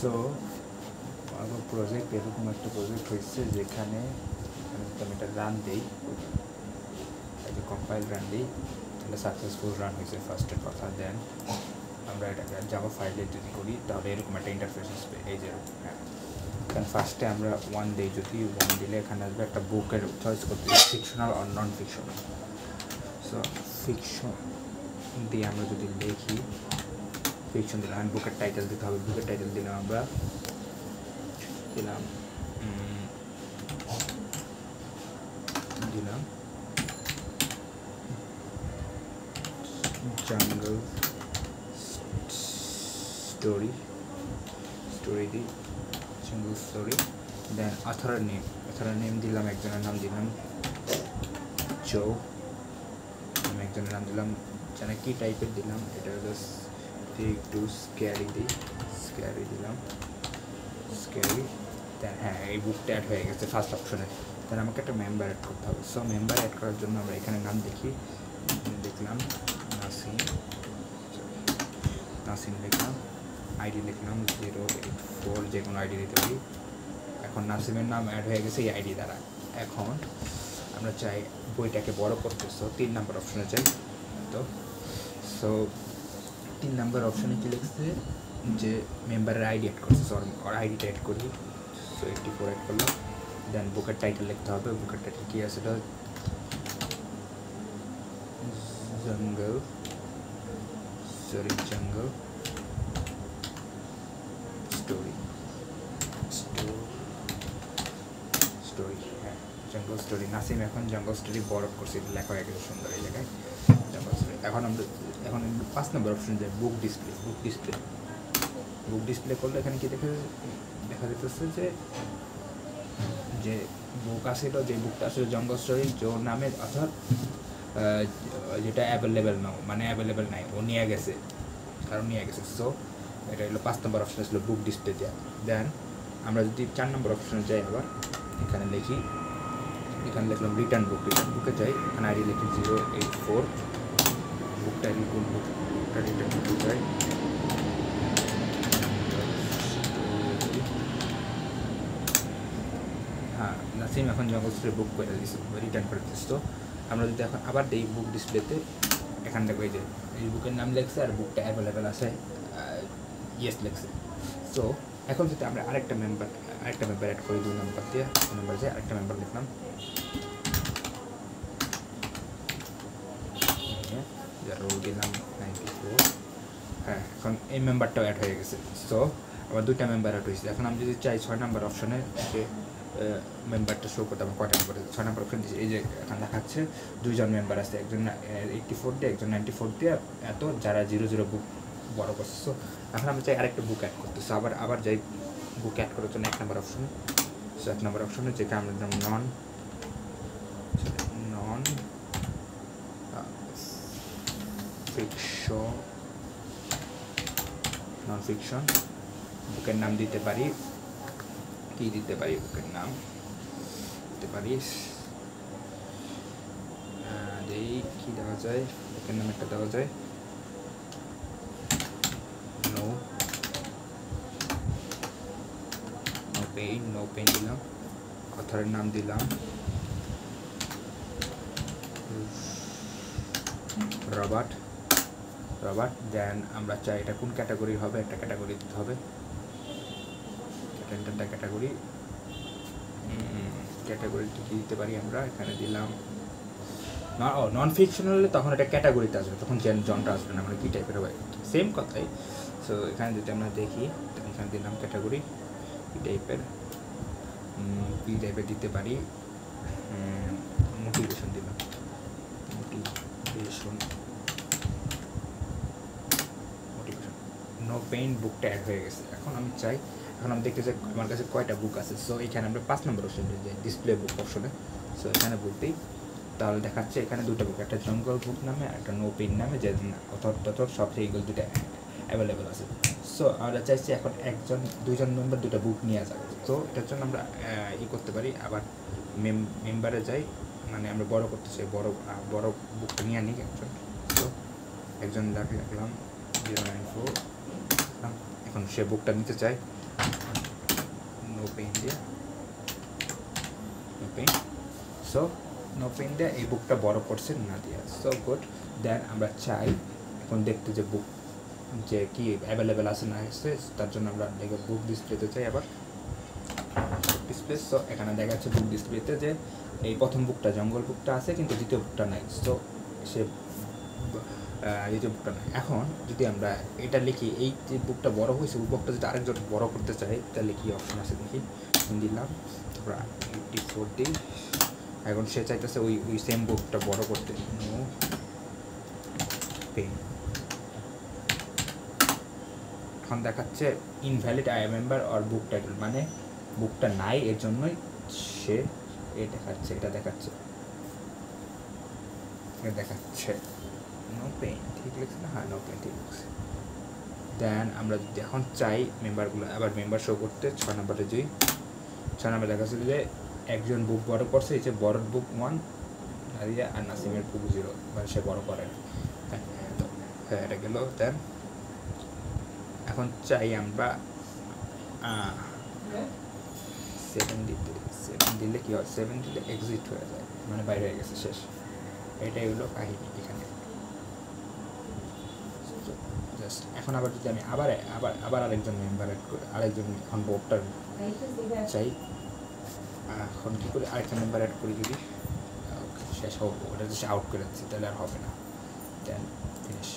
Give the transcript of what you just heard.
So আমার project এরকম একটা প্রজেক্ট হয়েছে যেখানে আমি এটা রান দিই, একটা কম্পাইল রান দিই, তাহলে সাকসেসফুল রান হয়েছে ফার্স্টের কথা। দেন আমরা এটাকে জাভা ফাইলে যদি করি তাহলে এরকম একটা ইন্টারফেস আসবে, এই যে কারণ ফার্স্টে আমরা 1 দিই, যদি 1 দিলে এখানে আসবে একটা বুকের চয়েস করতে, ফিকশনাল আর নন ফিকশনাল। সো ফিকশন দিয়ে আমরা যদি লিখি, ফিকশন দিলাম, বুকের টাইটেল দিতে হবে, বুকের টাইটেল দিলাম আমরা দিলাম জঙ্গল স্টোরি দিই, জঙ্গল স্টোরি। দেন অথরের নেম দিলাম, একজনের নাম দিলাম জো, আমি একজনের নাম দিলাম, জানে কি টাইপের দিলাম, এটা হলো একটু স্ক্যারি দিলাম, স্ক্যারি। দেন হ্যাঁ, এই বুকটা অ্যাড হয়ে গেছে ফার্স্ট অপশনে। দেন আমাকে একটা মেম্বার অ্যাড করতে হবে। সো মেম্বার অ্যাড করার জন্য আমরা এখানে নাম দেখলাম নাসিম লিখলাম, আইডি লিখলাম 084, যে কোনো আইডি দিতে পারি। এখন নাসিমের নাম অ্যাড হয়ে গেছে এই আইডি দ্বারা। এখন আমরা চাই বইটাকে বড় করতে, সো 3 নম্বর অপশনে চাই। তো সো 3 নম্বর অপশনে কি লিখছে যে মেম্বারের আইডি অ্যাড করছে, সো ওর আইডিটা অ্যাড করি। সো 84 অ্যাড করলাম। দেন বুকের টাইটেল লিখতে হবে, বুকের টাইটেল কী আছে, এটা জঙ্গল স্টোরি, হ্যাঁ জঙ্গল স্টোরি। নাসিম এখন জঙ্গল স্টোরি বড় করছে, লেখা হয়ে গেছে সুন্দর এই জায়গায় জঙ্গল স্টোরি। এখন 5 নম্বর অপশন যায় বুক ডিসপ্লে করলে এখানে কি দেখা যেতেছে যে বুক আসছিল, যে বুকটা আসলে জঙ্গল স্টোরি জোর নামে, অর্থাৎ যেটা অ্যাভেলেবেল নাই, ও নিয়ে গেছে। সো এটা হলো 5 নম্বর অপশন ছিল বুক ডিসপ্লে দেওয়া। দেন আমরা যদি 4 নম্বর অপশনে যাই, আবার এখানে লিখলাম রিটার্ন বুকে যাই, এখানে আইডি লিখি 084, বুকটা রিটার্ন করতে চাই। হ্যাঁ, নাসিম এখন জঙ্গল স্টোরি বুক করে দিচ্ছে, রিটার্ন করে দিচ্ছে। তো আমরা যদি এখন আবার দিই বুক ডিসপ্লেতে, এখান থেকে এই যে এই বুকের নাম লেখছে আর বুকটা অ্যাভেলেবেল আছে, ইয়েস লেখছে। সো এখন যদি আমরা আরেকটা মেম্বার অ্যাড করি, 2 নম্বর দিয়ে আরেকটা মেম্বার লিখলাম, রোল দিলাম 94। হ্যাঁ, এখন এই মেম্বারটাও অ্যাড হয়ে গেছে। সো আবার 2টা মেম্বার অ্যাড হয়েছে। এখন আমি যদি চাই 6 নম্বর অপশনে যে মেম্বারটা শো করতে, আমার কয়টা মেম্বার আছে, 6 নম্বর অপশন দিয়েছি। এই যে এখন দেখাচ্ছে 2 জন মেম্বার আছে, একজন 84 দিয়ে, একজন 94 দিয়ে, এত যারা 00 বুক বড় করছে। সো এখন আমি চাই আরেকটা বুক অ্যাড করতে। সো আবার যাই বুক অ্যাড করার জন্য 1 নম্বর অপশনে। সো 1 নম্বর অপশনে যেটা আমরা দিলাম নন ফিকশন, বুকের নাম দিতে পারি, বুকের নাম দিতে পারি, কি দেওয়া যায়, বুকের নাম একটা দেওয়া যায় নো পেইন দিলাম, অথরের নাম দিলাম রবার্ট। দেন আমরা চাই এটা কোন ক্যাটাগরির হবে, একটা ক্যাটাগরি দিতে হবে, ক্যাটাগরিটা কি দিতে পারি আমরা, এখানে দিলাম নন ফিকশনাল হলে তখন এটা ক্যাটাগরিতে আসবে, তখন জনটা আসবে না, মানে কী টাইপের হবে, সেম কথাই। সো এখানে যদি আমরা দেখি, এখানে দিলাম ক্যাটাগরি কী টাইপের দিতে পারি, মোটিভেশন দিলাম, নো পেইন, বুকটা অ্যাড হয়ে গেছে। এখন আমি দেখতে চাই আমার কাছে কয়টা বুক আছে। সো এখানে আমরা 5 নম্বর অপশনে যাই, ডিসপ্লে বুক অপশনে। সো এখানে বুক দিই, তাহলে দেখাচ্ছে এখানে 2টা বুক, একটা জঙ্গল বুক নামে, একটা নো পেইন নামে, যে অথর সব এইগুলো 2টা অ্যাভেলেবেল আছে। সো আমরা চাইছি এখন 2জন মেম্বার 2টা বুক নিয়ে যাবে। তো এটার জন্য আমরা করতে পারি, আবার মেম্বারে যাই, মানে আমরা বড় করতে চাই, বড় বুকটা নিয়ে নিই একজন। তো একজন রাখলাম 094, এখন সে বুকটা নিতে চাই, নো পেইন দিয়ে no pain. So no pain দিয়ে এই বুকটা বড় করছে না দিয়ে, সো গুড। দেন আমরা চাই এখন দেখতে যে বুক যে কি অ্যাভেলেবেল আছে না আছে, তার জন্য আমরা বুক ডিসপ্লেতে চাই আবার ডিসপ্লে। সো এখানে দেখা যাচ্ছে বুক ডিসপ্লেতে যে এই প্রথম বুকটা জঙ্গল বুকটা আছে কিন্তু দ্বিতীয় বুকটা নাই, সো সে দ্বিতীয় বুকটা নাই। এখন যদি আমরা এটা লিখি, এই যে বুকটা বড় হয়েছে ওই বুকটা যদি আরেকজন বড় করতে চাই তাহলে কি অপশন আছে দেখি, দিলাম তারপর 84 দিই। এখন সে চাইতেছে ওই ওই সেম বুকটা বড় করতে, নো পেইন। এখন দেখাচ্ছে invalid I member or book title, মানে বুকটা নাই এর জন্যই সে দেখাচ্ছে, এটা দেখাচ্ছে নো পেইন। ঠিক লিখছে না? হ্যাঁ, নো পেইন ঠিক লিখছে। দেন আমরা যদি এখন চাই মেম্বারগুলো আবার মেম্বার শো করতে, 6 নম্বরে যাই। 6 নম্বরে দেখাচ্ছিল যে একজন বুক বড় করছে, এই যে বড় বুক 1 আর নাসিমের বুক 0, মানে সে বড় করে। হ্যাঁ, এটা গেল। দেন এখন চাই আমরা 7 দিতে, 7 দিলে কি হয়, 7 দিলে এক্সিট হয়ে যায়, মানে বাইরে হয়ে গেছে, শেষ। এটাই হলো কাহিনী এখানে। জাস্ট এখন আবার যদি আমি আবার আবার আবার আরেকজন মেম্বার অ্যাড করি, আরেকজন এখন ভোটার চাই, এখন কী করে আরেকটা মেম্বার অ্যাড করি, যদি শেষ হোক ওটা যদি আউট করে দিচ্ছি তাহলে আর হবে না। Then finish.